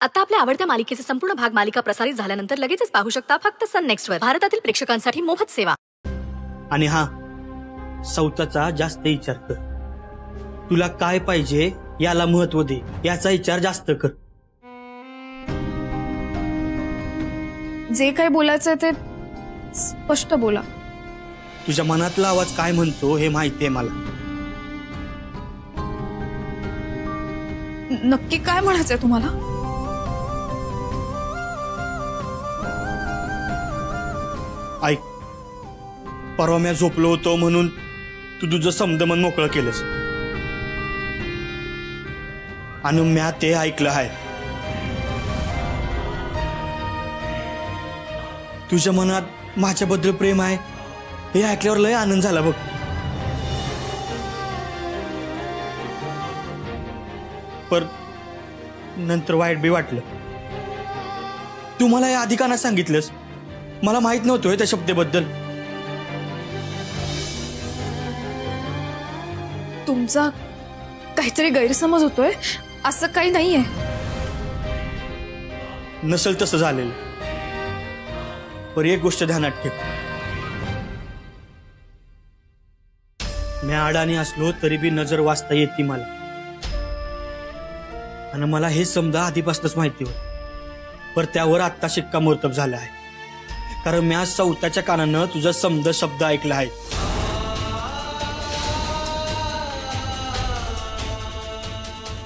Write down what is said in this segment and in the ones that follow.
आता आपल्या आवडत्या मालिकेचे संपूर्ण भाग मालिका प्रसारित झाल्यानंतर लगेचच पाहू शकता फक्त सन नेक्स्ट वर. भारतातील प्रेक्षकांसाठी मोफत सेवा. आणि हा सौताचा जास्त विचार कर. तुला काय पाहिजे याला महत्व दे, याचा विचार जास्त कर. जे काय बोलायचं ते स्पष्ट बोला. तुझ्या मनातला आवाज काय म्हणतो हे माहितीये मला. नक्की काय म्हणायचंय तुम्हाला? ऐक, परवा मी झोपलो होतो म्हणून तू तुझं समद मन मोकळं केलंस आणि म्या ते ऐकलं आहे. तुझ्या मनात माझ्याबद्दल प्रेम आहे हे ऐकल्यावर लय आनंद झाला बघ. पर नंतर वाईट बी वाटलं. तू मला हे आधी का नाही सांगितलंस? मला माहित नव्हतं त्या शब्दाबद्दल. तुमचा काहीतरी गैरसमज होतोय, असं काही नाहीये. नसेल तसं झालेलं, पर एक गोष्ट ध्यानात ठेव. मी अडाणी असलो तरी बी नजर वाचता येते मला, आणि मला हे समजा आधीपासूनच माहिती होतं. पर त्यावर आत्ता शिक्कामोर्तब झाला आहे, कारण मी आज सौताच्या कानानं तुझा समद शब्द ऐकला आहे.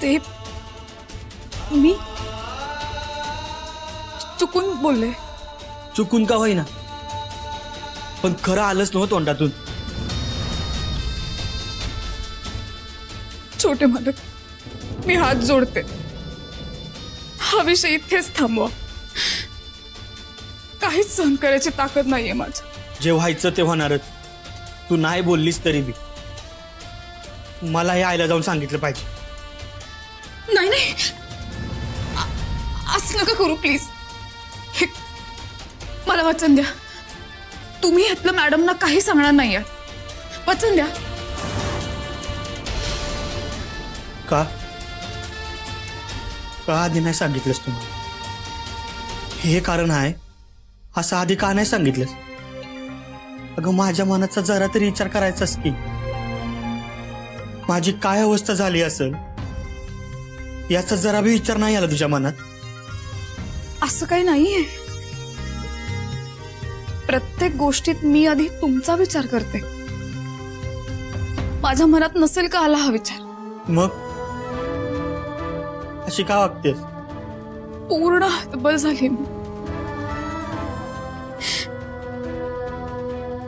ते मी चुकून बोलले. चुकून का होईना, पण खरं आलंच नव्हतं तोंडातून. छोटे मालक, मी हात जोडते. हा विषय इथेच थांबवा. काहीच सहन करायची ताकद नाहीये माझं. जे व्हायचं ते होणारच. तू नाही बोललीस तरी बी मला हे आईला जाऊन सांगितलं पाहिजे. नाही नाही, असं नका करू प्लीज. हे मला वचन द्या, तुम्ही ह्यातलं मॅडमना काही सांगणार नाही. वचन द्या. का आधी नाही सांगितलंस तुम्हाला? हे कारण आहे असं आधी का नाही सांगितलंस? अगं माझ्या मनाचा जरा तरी विचार करायचास की माझी काय अवस्था झाली असेल याचा जरा बी विचार नाही आला तुझ्या मनात? असं काही नाहीये. प्रत्येक गोष्टीत मी आधी तुमचा विचार करते. माझ्या मनात नसेल का आला हा विचार? मग अशी का वागतेस? पूर्ण हतबल झाली मी.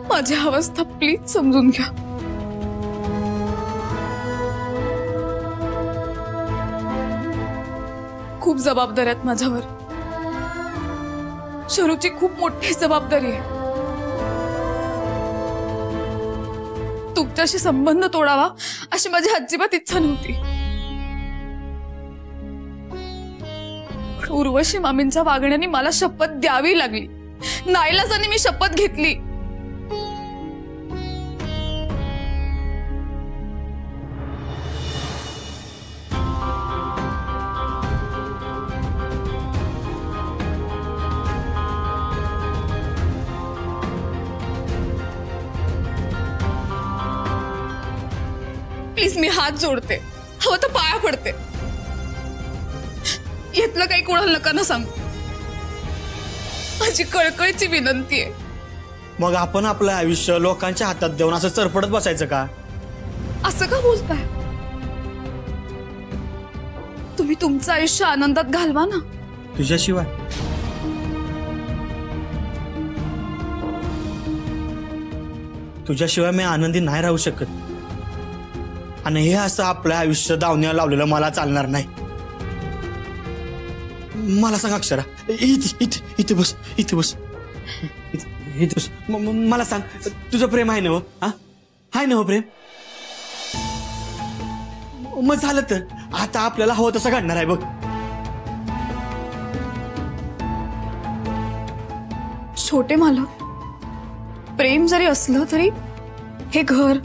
माझी अवस्था प्लीज समजून घ्या. खूप जबाबदारी आहेत माझ्यावर. शरूची खूप मोठी जबाबदारी आहे. तुमच्याशी संबंध तोडावा अशी माझी अजिबात इच्छा नव्हती. उर्वशी मामींच्या वागण्याने मला शपथ द्यावी लागली. नाईलाजाने मी शपथ घेतली. प्लीज मी हात जोडते, हवं तर पाया पडते. यातलं काही कोणाला नका ना सांगू. माझी कळकळीची विनंती आहे. मग आपण आपलं आयुष्य लोकांच्या हातात देऊन असं चरफडत बसायचं का? असं का बोलताय? तुम्ही तुमचं आयुष्य आनंदात घालवा ना. तुझ्याशिवाय मी आनंदी नाही राहू शकत. आणि हे असं आपलं आयुष्य दावण्याला लावलेलं मला चालणार नाही. मला सांग अक्षरा, इथे बस, इथे बस, इथे बस. मला सांग, तुझं प्रेम आहे ना? हो आहे ना? हो प्रेम. मग झालं तर आता आपल्याला हवं तसं घडणार आहे बघ. छोटे मालक, प्रेम जरी असलं तरी हे घर,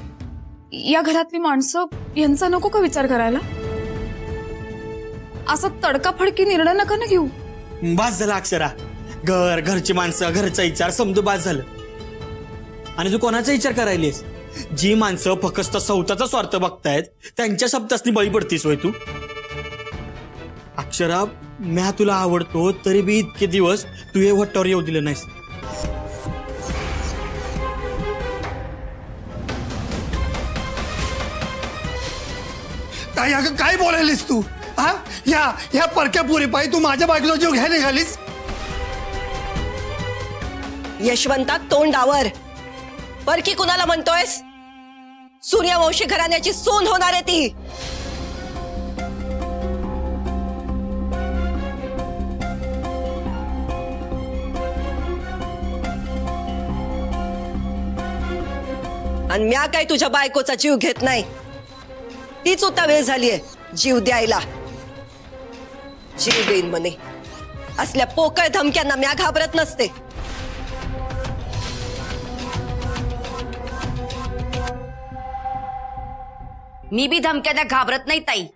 या घरातली माणसं यांचा नको का विचार करायला? असा तडकाफडकी निर्णय नका ना घेऊ. बास झालं अक्षरा. घर, घरची माणसं, घरचा विचार समजू बास झालं. आणि तू कोणाचा विचार करायलीस? जी माणसं फक्त स्वतःचा स्वार्थ बघतायत त्यांच्या शब्दासनी बळी पडतीस होय तू? अक्षरा, म्या तुला आवडतो तरी बी इतके दिवस तू हे वट्टावर येऊ दिलं नाहीस. काय बोलायलीस तू? हा, या परक्या पुरी पायी तू माझ्या बाजूला जीव घ्यायला निघालीस? यशवंता, तोंडावर. परकी कुणाला म्हणतोयस? सूर्यवंशी घराण्याची सून होणार आहे ती. आणि म्या काय तुझ्या बायकोचा जीव घेत नाही. तीच उता वेळ झालीये जीव द्यायला. जीव देईन म्हणे. असल्या पोकळ धमक्यांना म्या घाबरत नसते. मी बी धमक्यांना घाबरत नाही ताई.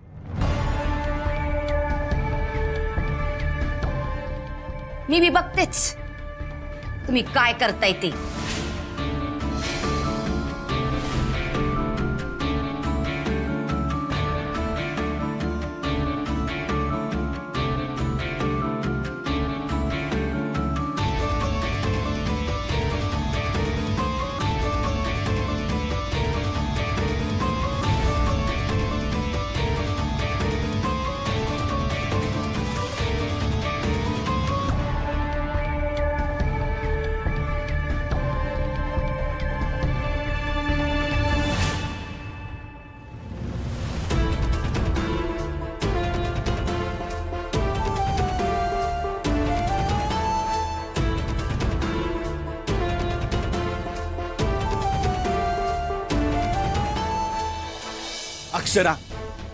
मी बी बघतेच तुम्ही काय करताय ते. अक्षरा,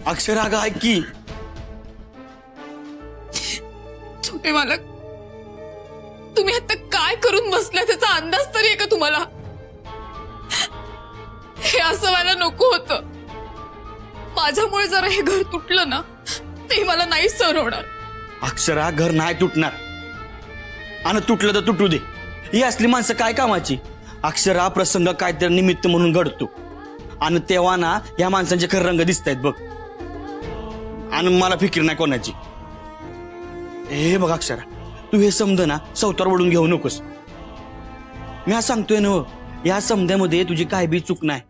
अक्षरा अगं ऐक की. छोटे मालक, तुम्ही आता काय करून बसलाय त्याचा अंदाज तरी आहे का तुम्हाला? हे असं व्हायला नको होतं. माझ्यामुळे जरा हे घर तुटलं ना, ते मला नाही सहन होणार. अक्षरा, घर नाही तुटणार. आणि तुटलं तर तुटू दे. ही असली माणसं काय कामाची? अक्षरा, प्रसंग काहीतरी निमित्त म्हणून घडतो आणि तेव्हा ना या माणसांचे खरं रंग दिसतायत बघ. आणि मला फिकीर नाही कोणाची. हे बघ अक्षरा, तू हे समज ना सवतार वळून घेऊ नकोस. मी आज सांगतोय ना, या समध्यामध्ये तुझी काय बी चूक नाही.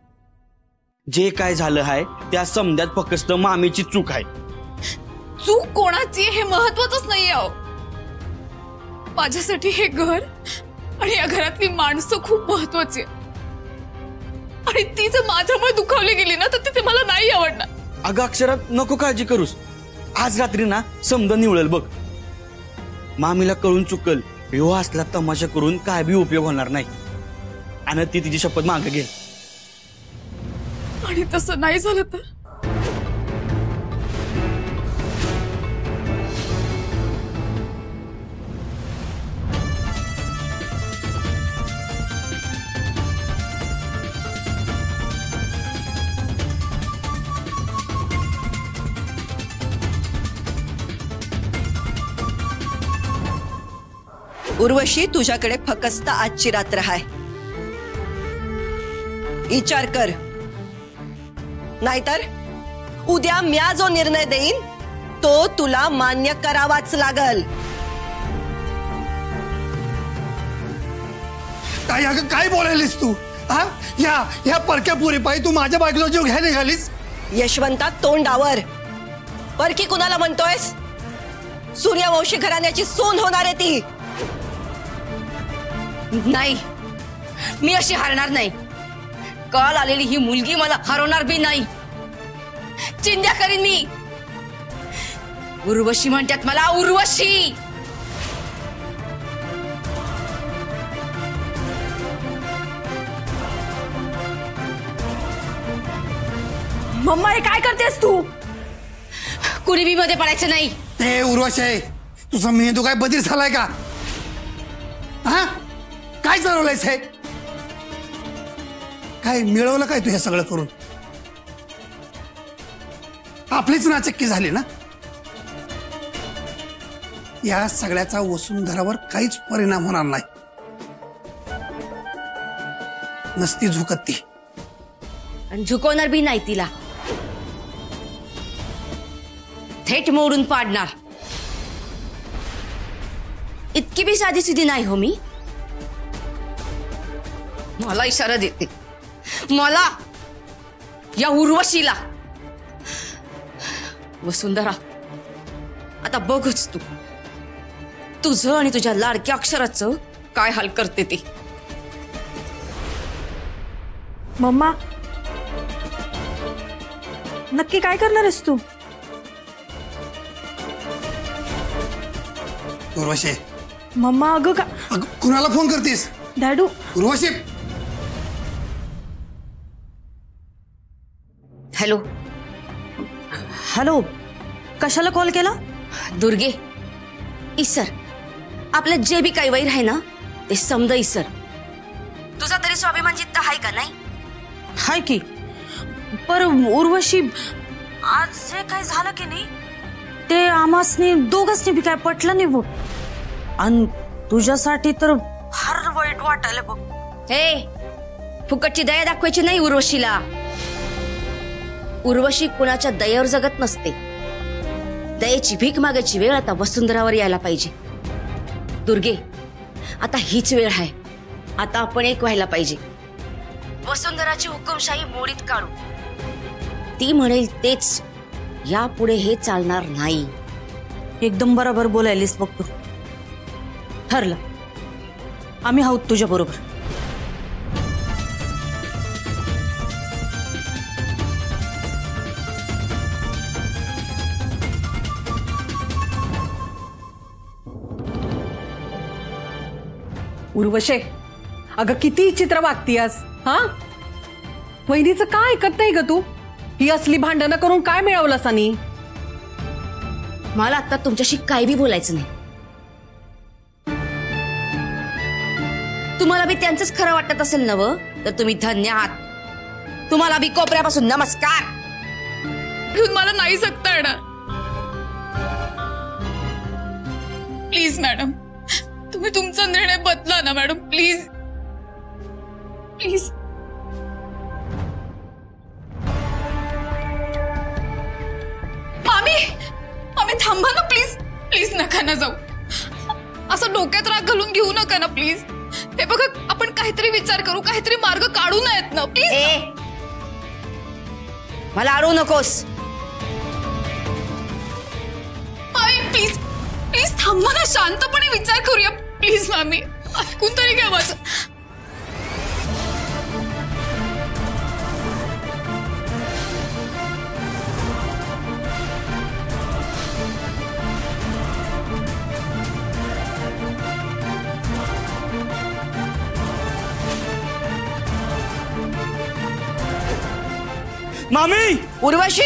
जे काय झालं आहे त्या समध्यात फक्त मामीची चूक आहे. चूक कोणाची हे महत्वाचंच नाहीये. अहो, माझ्यासाठी हे घर आणि या घरातली माणसं खूप महत्वाची आहे. आणि ती जर माझ्यामुळे दुखावली गेली ना तर ते मला नाही आवडणार. अगं अक्षरा, नको काळजी करूस. आज रात्री ना समजा निवळल बघ. मामीला कळून चुकल ह्यो असला तमाशा करून काय बी उपयोग होणार नाही. आणि ती तिची शपथ मागे घेईल. आणि तसं नाही झालं तर? उर्वशी, तुझ्याकडे फक्त आजची रात्र आहे. विचार कर. नाहीतर उद्या म्या जो निर्णय देईन तो तुला मान्य करावाच लागल. काय बोलायलीस तू? हा, या परक्या पुरी पायी तू माझ्या बाजूला जीव घ्यायला निघालीस? यशवंता, तोंडावर. परकी कुणाला म्हणतोयस? सूर्यवंशी घराण्याची सून होणार आहे ती. नाही, मी अशी हारणार नाही. काल आलेली ही मुलगी मला हरवणार बी नाही. चिंध्या करीन मी. उर्वशी म्हणतात मला, उर्वशी. मम्मा, हे काय करतेस तू? कुणबी मध्ये पडायचं नाही. हे उर्वशी आहे, तुझा मेंदू काय बधीर झालाय का? हा, काय चालवलंयस? हे काय मिळवलं काय तू हे सगळं करून? आपलीच नाचक्की झाली ना. या सगळ्याचा वसुंधरावर काहीच परिणाम होणार नाही. नसती झुकत ती. आणि झुकवणार बी नाही तिला. थेट मोडून पाडणार. इतकी बी साधी सिधी नाही हो मी. मला इशारा देते. मला, या उर्वशीला. वसुंधरा, आता बघच तू तुझं आणि तुझ्या लाडक्या अक्षराचं काय हाल करते ती. मम्मा, नक्की काय करणार आहेस तू? उर्वशी, मम्मा अगं का कुणाला फोन करतेस? डॅडू. उर्वशी, हॅलो. हॅलो, कशाला कॉल केला? दुर्गे, इसर. आपलं जे बी काही वैर आहे ना ते समज इसर. तुझा तरी स्वाभिमान जिद्द आहे का नाही? हाय की, पर उर्वशी आज जे काय झालं की नाही ते आमासनी दोघांनी बी काय पटलं नाही बघ. आणि तुझ्यासाठी तर फार वाईट वाटायला बघ. हे, फुकटची दया दाखवायची नाही उर्वशीला. उर्वशी कुणाच्या दयेवर जगत नसते. दयेची भीक मागायची वेळ आता वसुंधरावर यायला पाहिजे. दुर्गे, आता हीच वेळ आहे. आता आपण एक व्हायला पाहिजे. वसुंधराची हुकुमशाही मोडीत काढू. ती म्हणेल तेच. यापुढे हे चालणार नाही. एकदम बरोबर बोलायलीस बघ तू. ठरलं, आम्ही आहोत तुझ्या बरोबर. उर्वशे, अगं किती चित्र वागतीयास. हा, वहिनीचं काय ऐकत नाही ग तू? ही असली भांडणं करून काय मिळवलं सनी? मला आता तुमच्याशी काय बी बोलायचं नाही. तुम्हाला बी त्यांचंच खरं वाटत असेल नव तर तुम्ही धन्य आहात. तुम्हाला बी कोपऱ्यापासून नमस्कार. घेऊन मला नाही जगता येणार. प्लीज मॅडम, तुम्ही तुमचा निर्णय बदला ना मॅडम. Please please. मामी थांबा ना प्लीज. प्लीज नका ना जाऊ. असं डोक्यात राग घालून घेऊ नका ना प्लीज. हे बघा, आपण काहीतरी विचार करू, काहीतरी मार्ग काढू नयेत ना प्लीज. मला अडवू नकोस. मामी प्लीज प्लीज थांबा ना. शांतपणे विचार करूया प्लीज. मामी ऐकून तरी घ्या माझं. मामी, उर्वशी,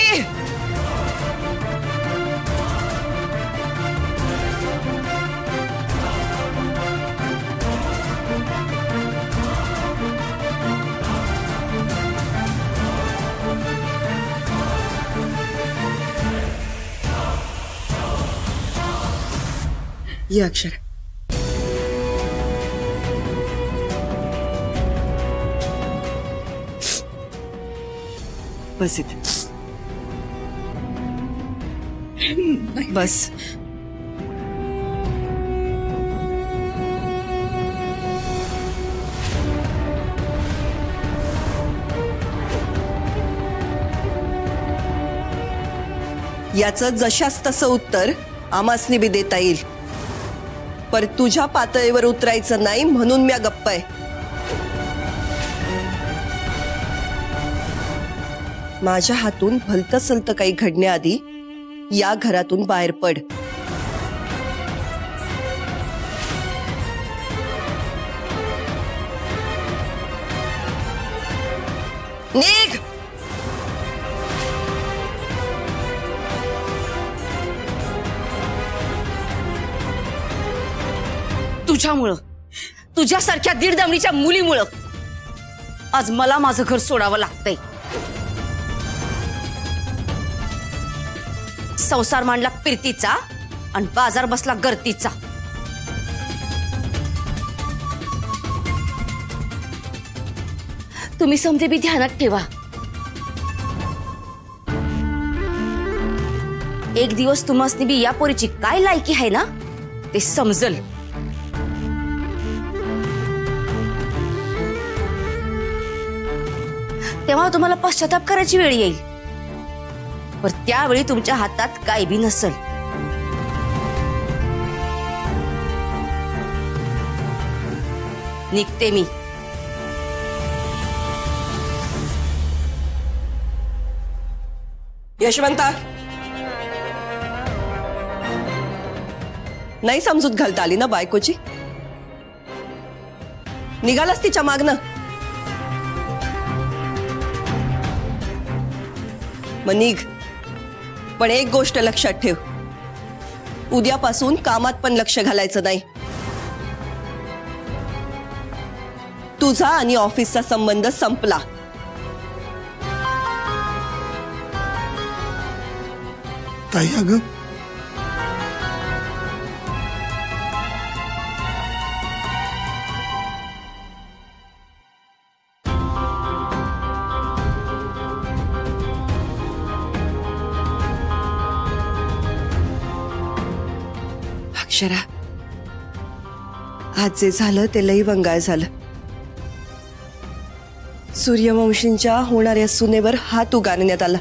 ये अक्षर. बस इथे. बस. याचं जशास तसं उत्तर आमासनी बी देता येईल. पर तुझ्या पातळीवर उतरायचं नाही म्हणून म्या गप्प आहे. माझ्या हातून भलतं सलतं काही घडण्याआधी या घरातून बाहेर पड. निघ. तुझ्यामुळं, तुझ्यासारख्या दीड दमडीच्या मुलीमुळं आज मला माझं घर सोडावं लागतंय. संसार मांडला प्रीतीचा आणि बाजार बसला गर्दीचा. तुम्ही समजे बी ध्यानात ठेवा, एक दिवस तुम्हासनी बी या पोरीची काय लायकी आहे ना ते समजल. तेव्हा तुम्हाला पश्चाताप करायची वेळ येईल, पण त्यावेळी तुमच्या हातात काय बी नसल. निघते मी. यशवंता, नाही समजूत घालता आली ना बायकोची? निघालास तिच्या मागनं? मग निघ, पण एक गोष्ट लक्षात ठेव, उद्यापासून कामात पण लक्ष घालायचं नाही. तुझा आणि ऑफिसचा संबंध संपला. ताई अगं, अक्षरा, आज जे झालं ते लई वंगाळ झालं. सूर्यवंशींच्या होणाऱ्या सुनेवर हात उगारण्यात आला.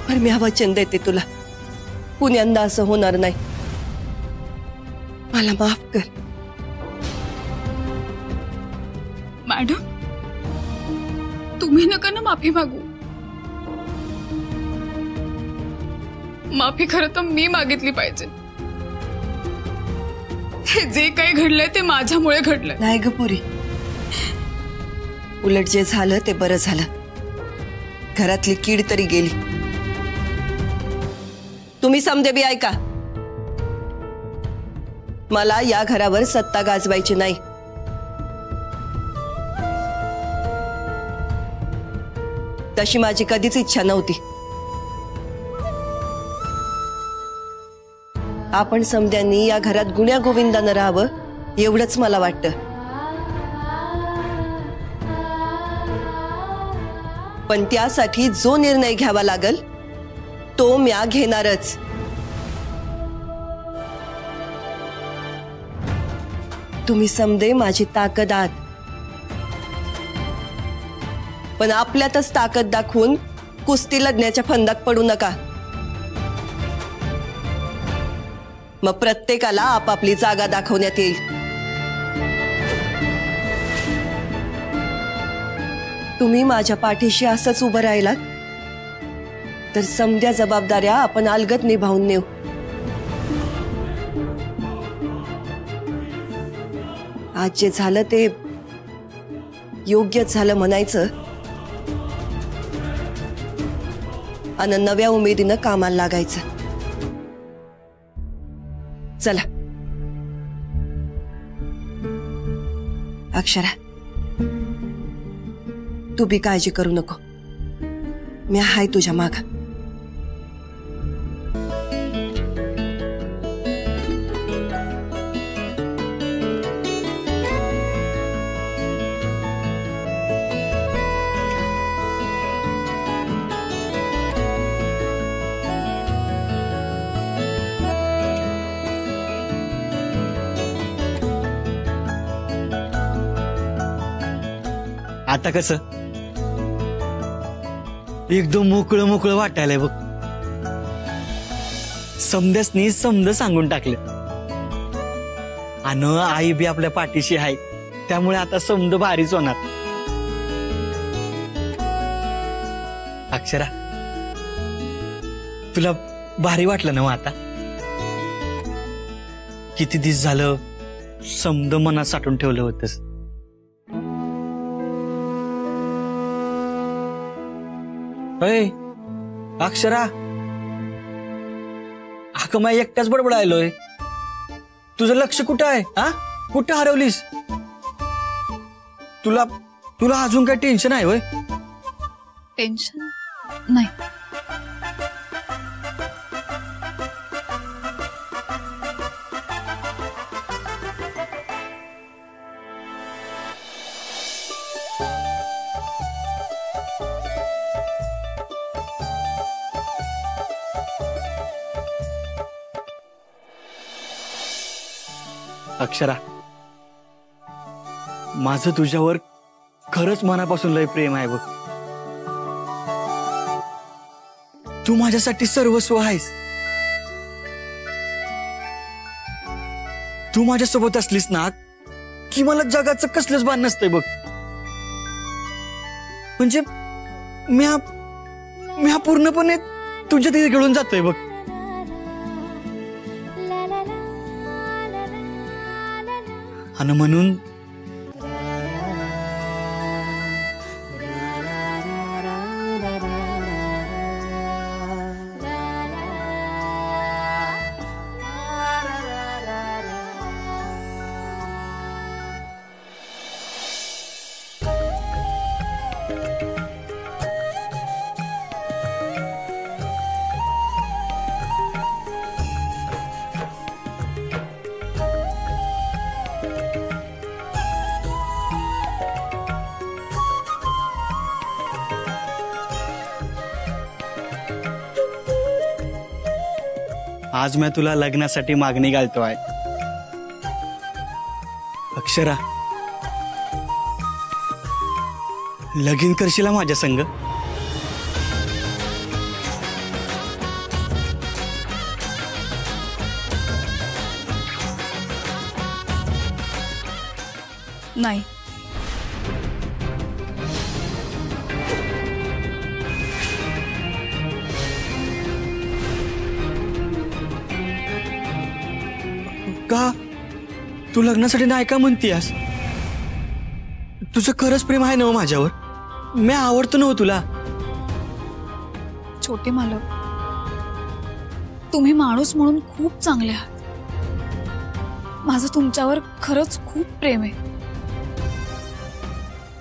पण मी वचन देते तुला, पुण्यांदा असं होणार नाही. मला माफ कर. मॅडम, तुम्ही नका ना माफी मागू. माफी खरं तर मी मागितली पाहिजे. हे जे काही घडलंय ते माझ्यामुळे घडलंय. नाही ग पुरी, उलट जे झालं ते बरं झालं. घरातली कीड तरी गेली. तुम्ही समजे बी ऐका, मला या घरावर सत्ता गाजवायची नाही. तशी माझी कधीच इच्छा नव्हती. आपण समद्यांनी या घरात गुण्या गोविंदानं राहावं एवढंच मला वाटतं. पण त्यासाठी जो निर्णय घ्यावा लागल तो म्या घेणारच. तुम्ही समदे माझी ताकद आहात, पण आपल्यातच ताकद दाखवून कुस्ती लढण्याच्या फंदात पडू नका. मग प्रत्येकाला आपापली जागा दाखवण्यात येईल. तुम्ही माझ्या पाठीशी असंच उभं राहिलात तर समध्या जबाबदाऱ्या आपण अलगद निभावून नेऊ. आज जे झालं ते योग्यच झालं म्हणायचं आणि नव्या उमेदीनं कामाला लागायचं. चला अक्षरा, तू बी काळजी करू नको, मी हाय तुझ्या माग. आता कसं एकदम मोकळं मोकळं वाटायलंय बघ. समद्यासनी समद सांगून टाकलं आणि आई बी आपल्या पाठीशी आहे, त्यामुळे आता समद भारीच होणार. अक्षरा, तुला भारी वाटलं ना आता? किती दिवस झालं समद मनात साठवून ठेवलं होतंस. अक्षरा, हा माय एकटाच बडबडायलोय. तुझं लक्ष कुठं आहे? हा, कुठं हरवलीस? तुला तुला अजून काय टेन्शन आहे होय? टेन्शन नाही. अक्षरा, माझं तुझ्यावर खरंच मनापासून लय प्रेम आहे बघ. तू माझ्यासाठी सर्वस्व आहेस. तू माझ्यासोबत असलीस ना की मला जगाचं कसलंच भान नसतंय बघ. म्हणजे मी पूर्णपणे तुझ्या तिथे घेऊन जातोय बघ. आणि म्हणून आज मैं तुला लग्नासाठी मागणी घालतो आहे. अक्षरा, लगीन करशील माझ्या संग? नाही. का तू लग्नासाठी नाही का म्हणतीयास? तुझं खरंच प्रेम आहे ना माझ्यावर? मी आवडतो ना तुला. छोटे मालक, तुम्ही माणूस म्हणून खूप चांगले आहात. माझं तुमच्यावर खरंच खूप प्रेम आहे.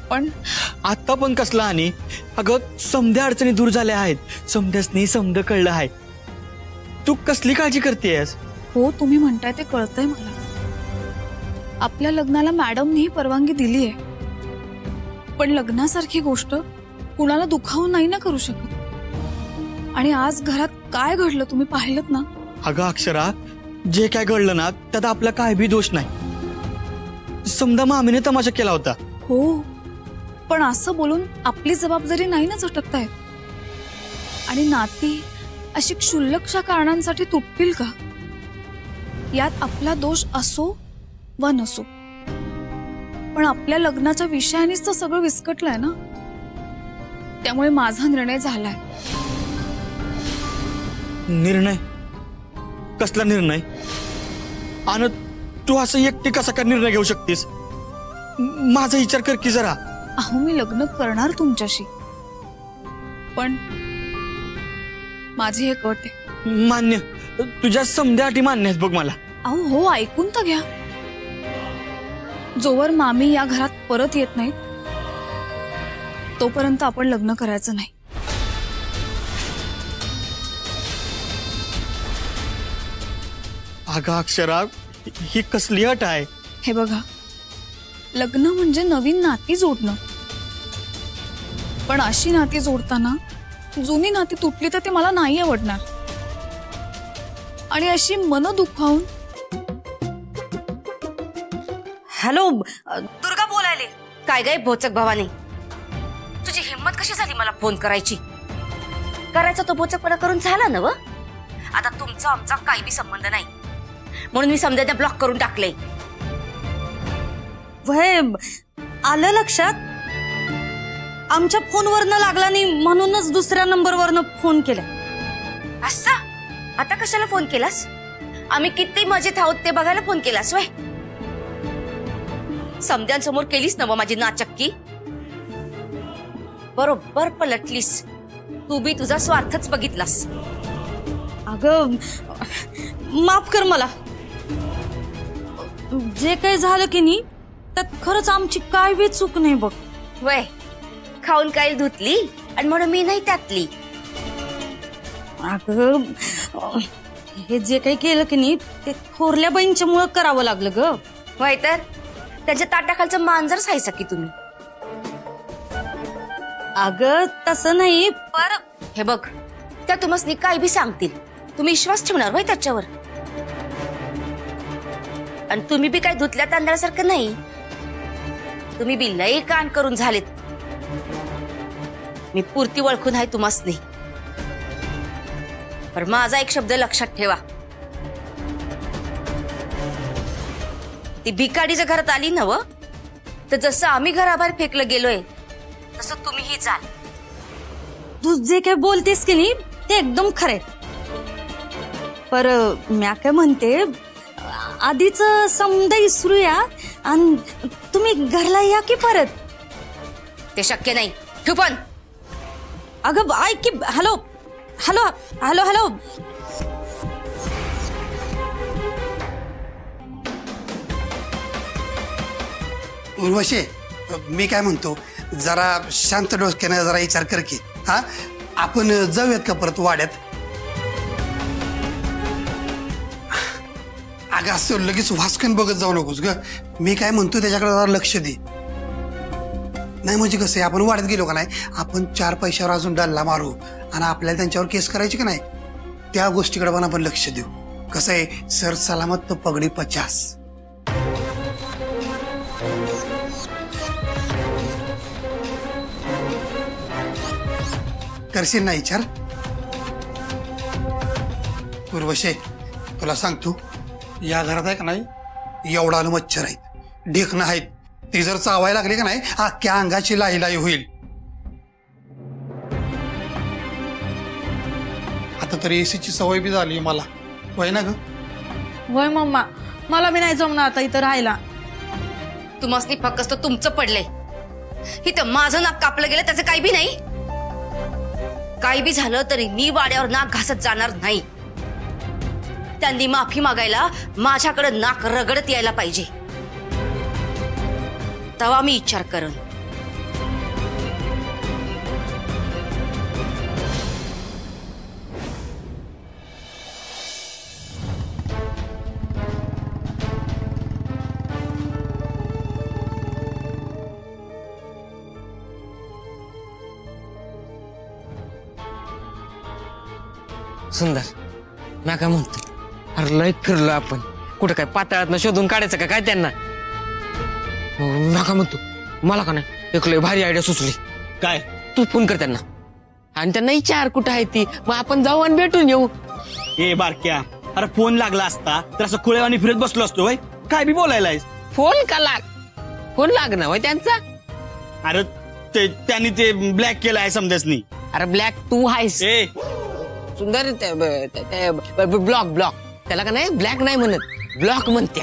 पण आता पण कसला? आणि अगं समध्या अडचणी दूर झाल्या आहेत. समध्यासनी समध कळलं आहे. तू कसली काळजी करतेस? हो, तुम्ही म्हणताय ते कळतंय मला. आपल्या लग्नाला मॅडमनीही परवानगी दिली आहे. पण लग्नासारखी गोष्ट कुणाला दुखावून नाही ना करू शकत. आणि आज घरात काय घडलं तुम्ही पाहिलंत ना. अगं अक्षरा, जे काय घडलं ना त्यात आपला काय बी दोष नाही. समजा मामीने तमाशा केला होता. हो, पण असं बोलून आपली जबाबदारी नाही ना झटकतायत. आणि नाती अशी क्षुल्लकशा कारणांसाठी तुटतील का? यात आपला दोष असो वा नसो, पण आपल्या लग्नाच्या विषयानेच तर सगळं विस्कटलंय ना. त्यामुळे माझा निर्णय झालाय. निर्णय? कसला निर्णय? आणि तू असं एकटी कसा काय निर्णय घेऊ शकतेस? माझा विचार कर की जरा. अहो, मी लग्न करणार तुमच्याशी, पण माझी एक अट आहे. मान्य. तुझ्या समध्या अटी मान्य आहेत बघ मला. अहो हो, ऐकून तर घ्या. जोवर मामी या घरात परत येत नाहीत तोपर्यंत आपण लग्न करायचं नाही. अगं अक्षरा, ही कसली अट आहे? हे बघा, लग्न म्हणजे नवीन नाती जोडणं. पण अशी नाती जोडताना जुनी नाती तुटली तर ते मला नाही आवडणार. आणि अशी मन दुखावून. हॅलो, दुर्गा बोलायले. काय गाय भोचक भावाने, तुझी हिंमत कशी झाली मला फोन करायची? करायचा तो भोचकपणा करून झाला ना व. आता तुमचा आमचा काही बी संबंध नाही म्हणून मी समजा ब्लॉक करून टाकले. वय आलं लक्षात. आमच्या फोनवरनं लागला नाही म्हणूनच दुसऱ्या नंबरवरनं फोन केला. असं आता कशाला फोन केलास? आम्ही किती मजेत आहोत ते बघायला फोन केलास वय? समद्यांसमोर केलीस ना माझी नाचक्की. बरोबर पलटलीस. तू बी तुझा स्वार्थच बघितलास. अगं माफ कर मला. जे काही झालं की नाही त्यात खरंच आमची काय बी चूक नाही बघ. वय खाऊन काय धुतली आणि म्हणून मी नाही त्यातली. अगं हे जे काही केलं की नाही ते थोरल्या बहिणीच्या मुळे करावं लागलं ग. वय तर त्याच्या ताटाखालचं मांजर सायसा की तुम्ही. अगं तसं नाही, पर हे बघ, त्या तुम्हाला काय बी सांगतील तुम्ही विश्वास ठेवणार वय त्याच्यावर? आणि तुम्ही बी काय धुतल्या तांदळासारखं नाही, तुम्ही बी लई कान करून झालेत. मी पुरती ओळखून आहे तुम्हासनी. पण माझा एक शब्द लक्षात ठेवा, ती भिकाडीच्या घरात आली नव, तर जसं आम्ही घराबाहेर फेकलं गेलोय तसं तुम्हीही जाल. तू जे काय बोलतेस की नाही ते एकदम खरे. पर म्या काय म्हणते, आधीच समजा इसरूया आणि तुम्ही घरला या की परत. ते शक्य नाही. ठुपन अगं ऐक की. Hello hello hello hello. Urvashi, मी काय म्हणतो, जरा शांत डोक्याने जरा विचार कर की. हा, आपण जाऊयात का परत वाड्यात? अगं असं लगेच वाचकन बघत जाऊ नकोस ग. मी काय म्हणतो त्याच्याकडे जरा लक्ष दे. नाही म्हणजे कसं आहे, आपण वाड्यात गेलो का नाही, आपण 4 पैशावर अजून डल्ला मारू आणि आपल्याला त्यांच्यावर केस करायची का नाही, त्या गोष्टीकडे पण आपण लक्ष देऊ. कसं आहे, सर सलामत तो पगडी 50. करशील ना विचार? उर्वशे, तुला सांगतो, या घरात आहे का नाही, एवढा मच्छर आहेत, ढेकणं आहेत. ती जर चावायला लागली का नाही, अख्ख्या अंगाची लाई होईल. आता तरी एसीची सवय बी झाली मला, वय ना ग? वय मम्मा, मला बी नाही जमणार आता इथं राहायला. तुम्हासनी फक्त तुमचं पडलंय. इथं माझं नाक कापलं गेलं त्याचं काही बी नाही. काही बी झालं तरी मी वाड्यावर नाक घासत जाणार नाही. त्यांनी माफी मागायला माझ्याकडे नाक रगडत यायला पाहिजे, तेव्हा मी विचार करन. सुंदर, मी काय म्हणतो, अरे लय फिरलो आपण, कुठं काय पातळात शोधून काढायचं का काय त्यांना? मी काय म्हणतो, मला का नाही एक लय भारी आयडिया सुचली. काय? तू फोन कर त्यांना आणि त्यांना विचार कुठं आहे ती, मग आपण जाऊ आणि भेटून येऊ. ए बारक्या, अरे फोन लागला असता तर असं खुळेवानी फिरत बसलो असतो वय, काय बी बोलायलाय. फोन का फोन लागणार वय त्यांचा? अरे त्यांनी ते ब्लॅक केलं आहे समजाच. अरे ब्लॅक तू आहेस ए सुंदर. ब्लॉक ब्लॉक त्याला का नाही ब्लॅक नाही म्हणत, ब्लॉक म्हणते.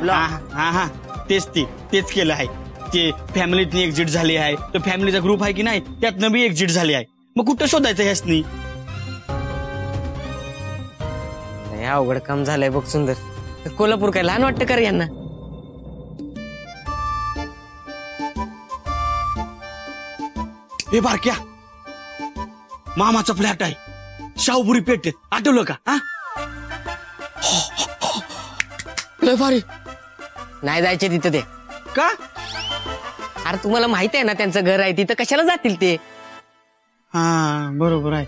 हा हा, तेच केलं आहे. ते फॅमिलीतनी एक्झिट झाली आहे, तो फॅमिलीचा ग्रुप आहे की नाही त्यातनं बी एक्झिट झाली आहे. मग कुठं शोधायचं ह्यासनी? अवघड काम झालंय बघ सुंदर. कोल्हापूर काय लहान वाटतं का रे यांना? हे बारक्या, मामाचा फ्लॅट आहे शाहूपुरी पेठेत, आठवलं का? हा, लय भारी. नाही जायचे तिथं ते. का? अरे तुम्हाला माहित आहे ना त्यांचं घर आहे तिथं, कशाला जातील ते? हा बरोबर आहे.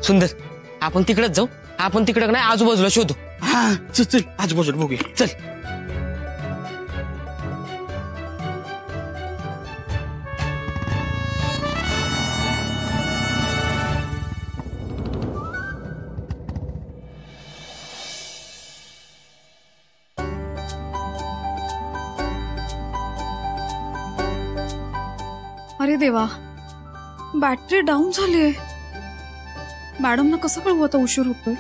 सुंदर, आपण तिकडेच जाऊ. आपण तिकडे नाही आजूबाजूला शोधू. हा चल आजूबाजूला बघूया, चल. अरे देवा, बॅटरी डाऊन झालीये. मॅडमना कसं कळवू आता उशीर होतोय?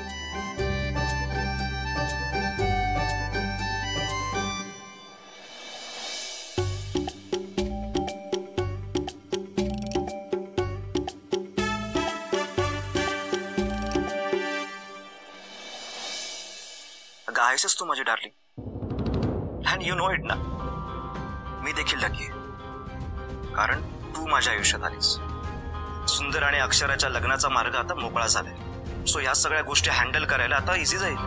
आहेसच तू माझी darling, and you know it ना. मी देखील लकी आहे, कारण तू माझ्या आयुष्यात आलीस. सुंदर आणि अक्षराच्या लग्नाचा मार्ग आता मोकळा झालाय. सो या सगळ्या गोष्टी हँडल करायला आता इझी जाईल.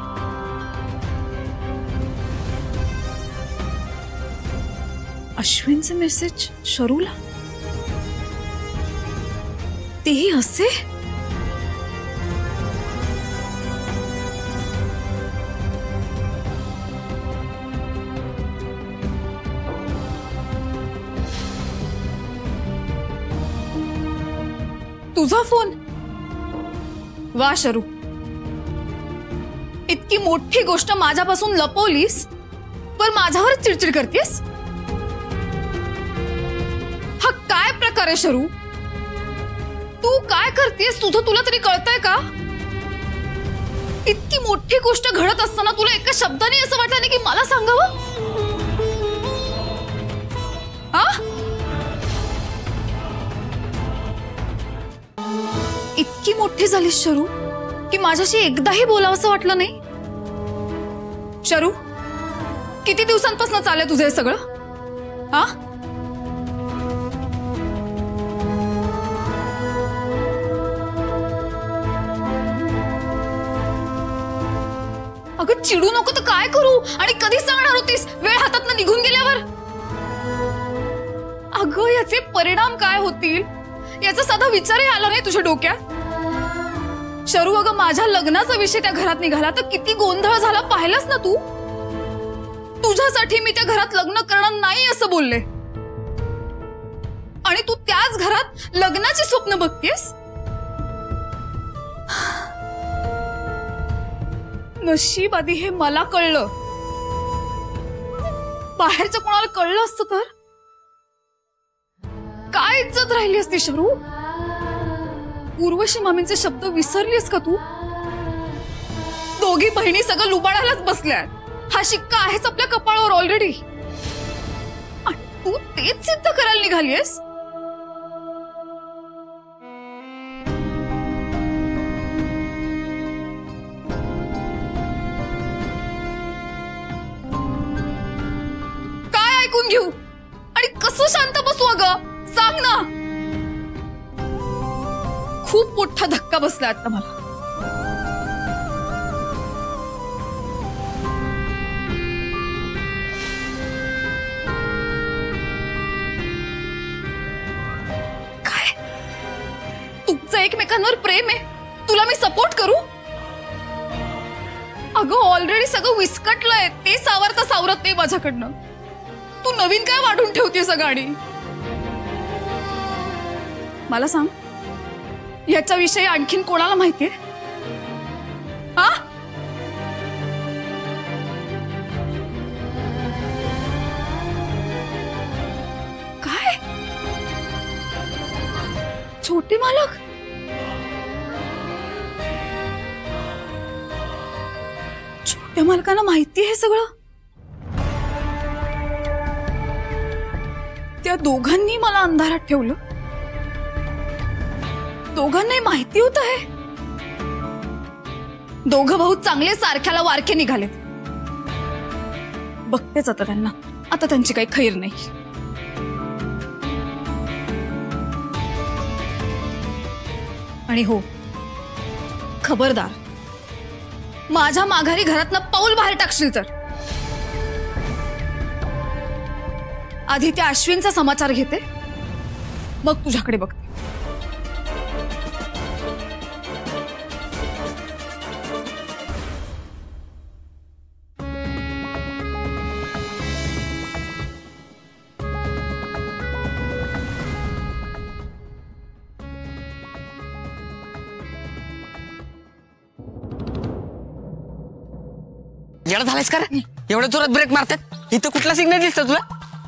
अश्विनचे मेसेज शरूला, तेही असे? तुझा फोन? वा शरू, इतकी मोठी गोष्ट माझ्यापासून लपवलीस पण माझ्यावरच चिडचिड करतेस? हा काय प्रकार आहे शरू? तू काय करतेस तुझं तुला तरी कळतंय का? इतकी मोठी गोष्ट घडत असताना तुला एका शब्दाने असं वाटलं नाही की मला सांगावं? हा? इतकी मोठी झालीस शरू की माझ्याशी एकदाही बोलावंसं वाटलं नाही? शरू, किती दिवसांपासून चाललंय तुझं हे सगळं? हा? अगं चिडू नको तर काय करू? आणि कधी सांगणार होतीस वेळ हातातनं निघून गेल्यावर? अगं याचे परिणाम काय होतील याचा साधा विचारही आला नाही तुझ्या डोक्यात? शरू, अगं माझ्या लग्नाचा विषय त्या घरात निघाला तर किती गोंधळ झाला पाहिलास ना तू? तुझ्यासाठी मी त्या घरात लग्न करणार नाही असं बोलले आणि तू त्याच घरात लग्नाची स्वप्न बघतेस? नशीब आधी हे मला कळलं. बाहेरचं कोणाला कळलं असतं तर काय इज्जत राहिली असती शरू? उर्वशी मामींचे शब्द विसरलीस का तू? दोघी बहिणी सगळं लुबाडायलाच बसल्यात. हा शिक्का आहेच आपल्या कपाळावर ऑलरेडी आणि तू तेच सिद्ध करायला निघालीयस? काय ऐकून घेऊ आणि कसं शांत बसू? अगं सांग ना. खूप मोठा धक्का बसला आता मला. काय तुमचं एकमेकांवर प्रेम आहे? तुला मी सपोर्ट करू? अगं ऑलरेडी सगळं विस्कटलंय. ते सावरता सावरत नाही माझ्याकडनं. तू नवीन काय वाढून ठेवतेस गाडी? मला सांग, याच्याविषयी आणखीन कोणाला माहितीये? हा? काय छोटे मालक? छोट्या मालकांना माहिती आहे सगळं? त्या दोघांनी मला अंधारात ठेवलं. दोघांनाही माहिती होत आहे. दोघं भाऊ चांगले सारख्याला वारखे निघालेत. बघतेच आता त्यांना. आता त्यांची काही खैर नाही. आणि हो, खबरदार, माझ्या माघारी घरातनं पाऊल बाहेर टाकशील तर आधी त्या अश्विनचा समाचार घेते, मग तुझ्याकडे बघते. येडा झालायस का रे? एवढ्या जोरात ब्रेक मारतात. इथं कुठला सिग्नल दिसतो तुला?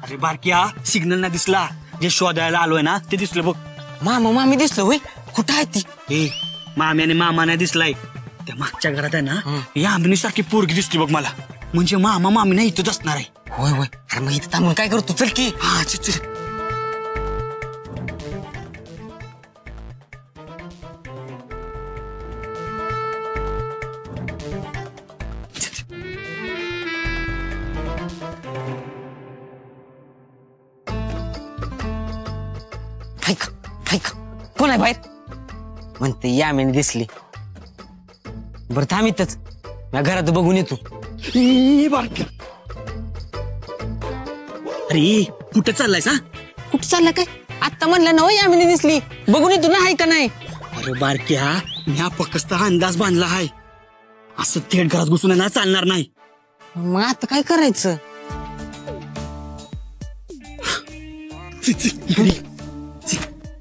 अरे बारक्या, सिग्नल ना दिसला. जे शोधायला आलोय ना ते दिसलं बघ. मामा मामी दिसलं होय? कुठं आहे ती? ए, मामी आणि मामा नाही दिसलाय. त्या मागच्या घरात आहे ना, या आंबणी सारखी पोरगी दिसली बघ मला. म्हणजे मामा मामी नाही इथंच असणार आहे. होय होय. अरे मग इथं थांबून काय करतो? चल की. हा चल चल. कोण आहे बाहेर? म्हणते यामिनी दिसली. बरं थांब इथंच, मी घरात बघून येतो. बारक्या, अरे कुठं चाललायस? हा, कुठं चालला काय? आता म्हणलं ना यामिनी दिसली, बघून येतो ना. आहे का नाही? अरे बारक्या, मी हा फक्त अंदाज बांधला आहे. असं थेट घरात घुसून ना चालणार नाही. मग आता काय करायचं?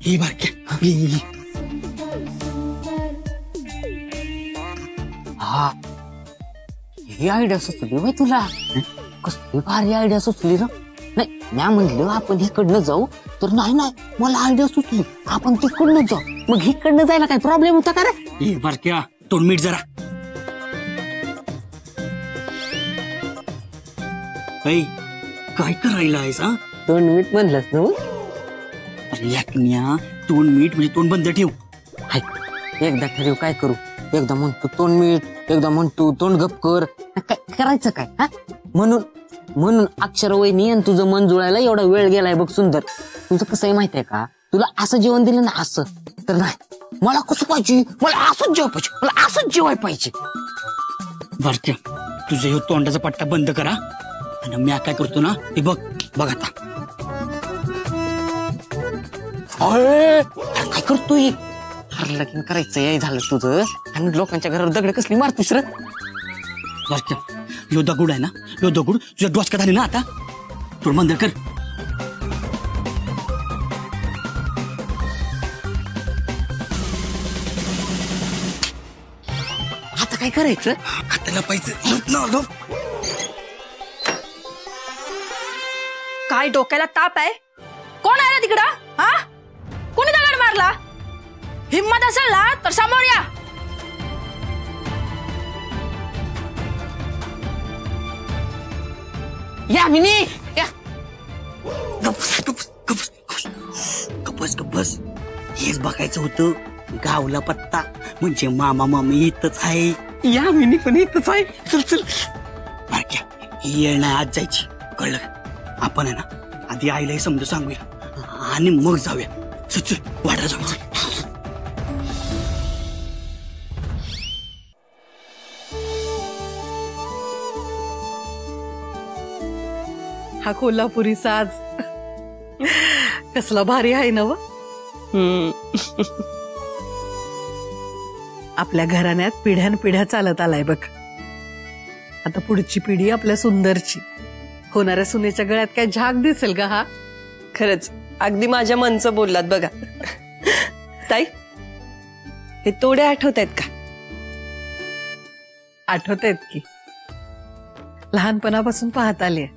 हे बारक्या, हा ही आयडिया सुचली बाई तुला. कसली भारी आयडिया सुचली र. नाही म्या म्हणलं आपण इकडनं जाऊ तर नाही मला आयडिया सुचली आपण तिकडनं जाऊ. मग इकडनं जायला काय प्रॉब्लेम होता का रे? बारक्या तोंड मीठ जरा. काय करायला आहेस हा? तोंड मीठ म्हणलंस ना. अरे याकन्या तोंड मीठ म्हणजे तोंड बंद ठेव. एकदा ठरव काय करू. एकदा म्हणतो तोंड मीठ एकदा म्हणतो तोंड गप कर. काय करायचं काय हा? म्हणून अक्षर वहिनी आणि तुझं मन जुळायला एवढा वेळ गेलाय बघ सुंदर. तुझं कसं आहे माहितीये का तुला असं जेवण दिलं ना असं तर नाही मला कसं पाहिजे मला असंच जेवण पाहिजे मला असंच जेवाय पाहिजे. बारक्या तुझं हे तोंडाचा पट्टा बंद करा आणि मी काय करतो ना ते बघ आता. काय करतोय लगीन करायचं हे झालं तुझं आणि लोकांच्या घरावर दगड कसली मारतोस रे. बारक्या यो दगड आहे ना यो दगड तुझ्या डोसक्यात आली ना आता तोंड बंद कर. आता काय करायचं आता लपायचं. काय डोक्याला ताप आहे? कोण आहे रे तिकडं? हा कोणी दगड मारला? हिम्मत असेल ना तर समोर या. या मिनी या. गप्पस हेच बघायचं होतं. गावला पत्ता म्हणजे मामा मामी इथंच आहे. या मिनी पण इथंच आहे. चल बारक्या ही येळ नाही आज जायची कळलं का? आपण आहे ना आधी आईलाही समजून सांगूया आणि मग जाऊया. चल वाढा जाऊ. हा कोल्हापुरी साज कसला भारी आहे ना व. आपल्या घराण्यात पिढ्यानपिढ्या चालत आलाय बघ. आता पुढची पिढी आपल्या सुंदरची. होणाऱ्या सुनेच्या गळ्यात काय झाक दिसेल का हा? खरंच अगदी माझ्या मनचं बोललात बघा. ताई हे तोडे आठवत आहेत का? आठवतायत की. लहानपणापासून पाहत आले.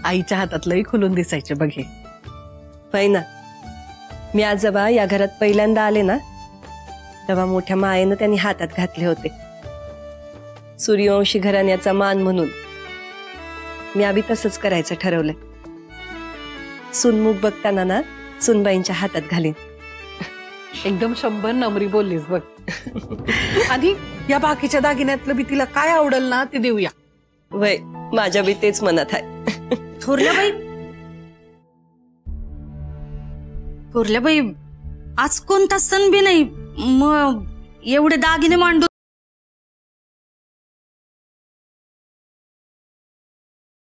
आईच्या हातातलंही खुलून दिसायचे बघे. होय ना. मी आज जेव्हा या घरात पहिल्यांदा आले ना तेव्हा मोठ्या मायेनं त्यांनी हातात घातले होते. सूर्यवंशी घराण्याचा मान म्हणून मी आधी तसंच करायचं ठरवलंय. सुनमुख बघताना ना सुनबाईंच्या हातात घालीन. एकदम 100 नमरी बोललीस बघ. आधी या बाकीच्या दागिन्यातलं बी तिला काय आवडल ना ते देऊया. वय माझ्या बी तेच मनात आहे. थोरल्या बाई आज कोणता सण बी नाही मग एवढे दागिने मांडून